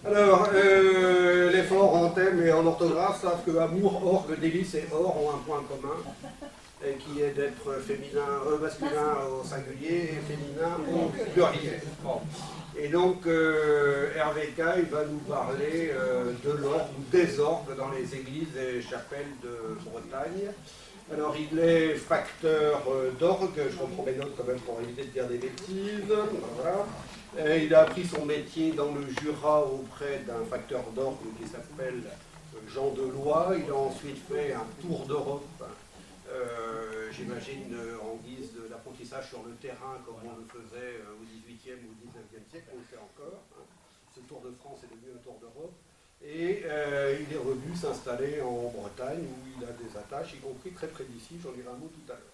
Alors, les forts en thème et en orthographe savent que amour, orgue, délice et or ont un point commun, qui est d'être masculin au singulier et féminin au pluriel. Bon. Et donc, Hervé Caille va nous parler de l'orgue ou des orgues dans les églises et chapelles de Bretagne. Alors, il est facteur d'orgue, je reprends mes notes quand même pour éviter de dire des bêtises. Voilà. Il a appris son métier dans le Jura auprès d'un facteur d'orgue qui s'appelle Jean Deloy. Il a ensuite fait un tour d'Europe, j'imagine en guise d'apprentissage sur le terrain, comme on le faisait au XVIIIe ou XIXe siècle, on le fait encore. Ce tour de France est devenu un tour d'Europe. Et il est revenu s'installer en Bretagne, où il a des attaches, y compris très près d'ici, j'en dirai un mot tout à l'heure.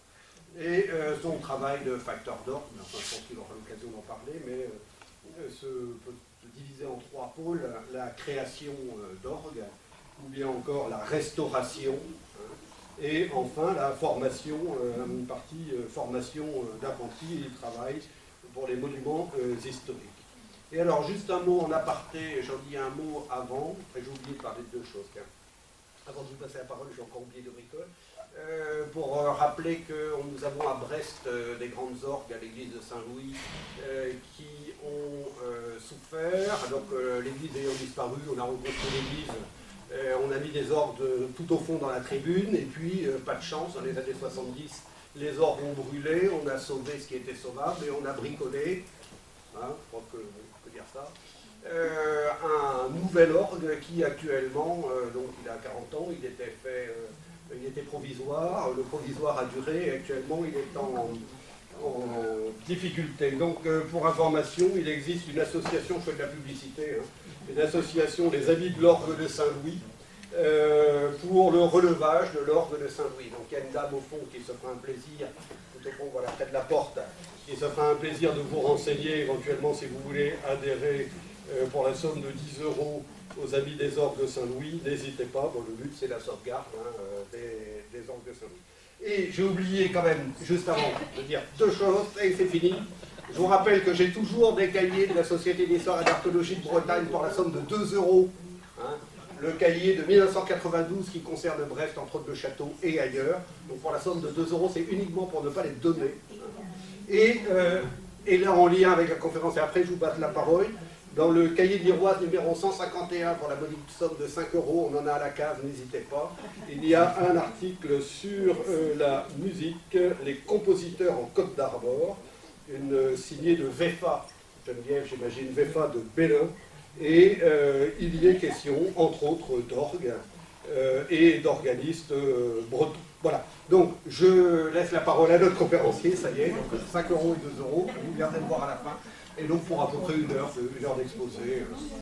Et son travail de facteur d'orgue, enfin, je pense qu'il aura l'occasion d'en parler, mais peut se diviser en trois pôles: la création d'orgue, ou bien encore la restauration, et enfin la formation, une partie formation d'apprentis et travail pour les monuments historiques. Et alors, juste un mot en aparté, j'en dis un mot avant, après j'ai oublié de parler de deux choses. Avant de vous passer la parole, j'ai encore oublié de bricole. Pour rappeler que nous avons à Brest des grandes orgues à l'église de Saint-Louis qui ont souffert. Donc l'église ayant disparu, on a reconstruit l'église, on a mis des orgues tout au fond dans la tribune, et puis pas de chance, dans les années 70, les orgues ont brûlé, on a sauvé ce qui était sauvable et on a bricolé, hein, je crois que on peut dire ça, un nouvel orgue qui actuellement, donc il a 40 ans, il était fait... il était provisoire, le provisoire a duré et actuellement il est en difficulté. Donc pour information, il existe une association, je fais de la publicité, une association des Amis de l'Orgue de Saint-Louis pour le relevage de l'Orgue de Saint-Louis. Donc il y a une dame au fond qui se fera un plaisir, tout au fond, voilà, près de la porte, qui se fera un plaisir de vous renseigner éventuellement si vous voulez adhérer pour la somme de 10 € aux Amis des Orgues de Saint-Louis. N'hésitez pas, bon, le but c'est la sauvegarde des Orgues de Saint-Louis. Et j'ai oublié quand même, juste avant, de dire deux choses, et c'est fini. Je vous rappelle que j'ai toujours des cahiers de la Société d'Histoire et d'Archéologie de Bretagne pour la somme de 2 €. Le cahier de 1992 qui concerne Brest, entre autres le château et ailleurs. Donc pour la somme de 2 €, c'est uniquement pour ne pas les donner. Et là, en lien avec la conférence, et après je vous passe la parole, dans le cahier de l'Iroise numéro 151, pour la modique somme de 5 €, on en a à la cave, n'hésitez pas. Il y a un article sur la musique, les compositeurs en Côte d'Armor, signée de VEFA, Geneviève, j'imagine, VEFA de Bélin, et il y est question, entre autres, d'orgue et d'organistes bretons. Voilà, donc je laisse la parole à notre conférencier, ça y est, donc 5 € et 2 €, vous viendrez le voir à la fin. Et donc pour à peu près une heure d'exposé.